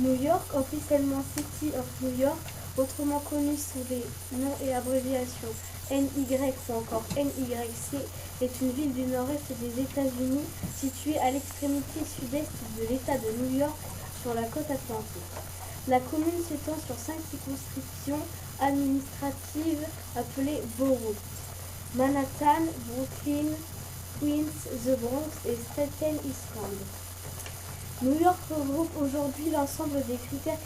New York, officiellement City of New York, autrement connu sous des noms et abréviations NY ou encore NYC, est une ville du nord-est des États-Unis située à l'extrémité sud-est de l'État de New York sur la côte atlantique. La commune s'étend sur 5 circonscriptions administratives appelées boroughs: Manhattan, Brooklyn, Queens, The Bronx et Staten Island. New York regroupe aujourd'hui l'ensemble des critères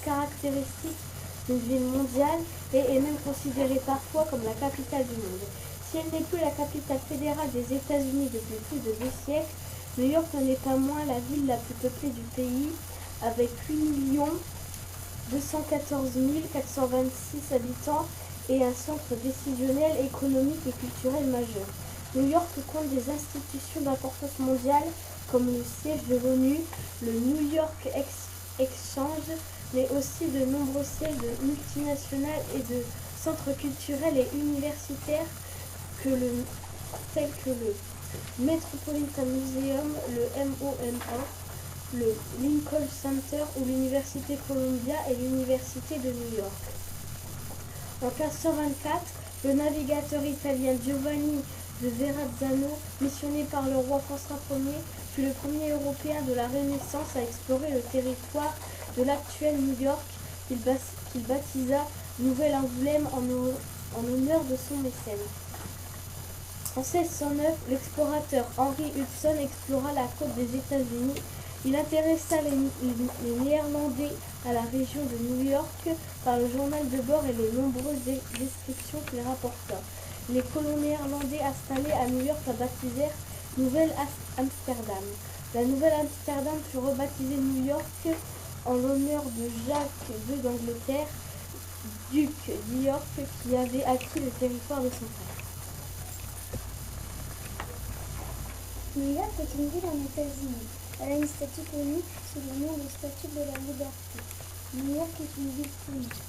caractéristiques d'une ville mondiale et est même considérée parfois comme la capitale du monde. Si elle n'est plus la capitale fédérale des États-Unis depuis plus de 2 siècles, New York n'en est pas moins la ville la plus peuplée du pays, avec 8 214 426 habitants et un centre décisionnel, économique et culturel majeur. New York compte des institutions d'importance mondiale comme le siège de l'ONU, le New York Exchange, mais aussi de nombreux sièges de multinationales et de centres culturels et universitaires tels que le Metropolitan Museum, le MoMA, le Lincoln Center ou l'Université Columbia et l'Université de New York. En 1524, le navigateur italien Giovanni de Verrazzano, missionné par le roi François Ier, fut le premier Européen de la Renaissance à explorer le territoire de l'actuel New York, qu'il baptisa Nouvelle-Angoulême en honneur de son mécène. En 1609, l'explorateur Henry Hudson explora la côte des États-Unis. Il intéressa les Néerlandais à la région de New York par le journal de bord et les nombreuses descriptions qu'il rapporta. Les colons néerlandais installés à New York la baptisèrent Nouvelle-Amsterdam. La Nouvelle-Amsterdam fut rebaptisée New York en l'honneur de Jacques II d'Angleterre, duc d'York, qui avait acquis le territoire de son frère. New York est une ville en États-Unis. Elle a une statue connue sous le nom de statue de la liberté. New York est une ville publique.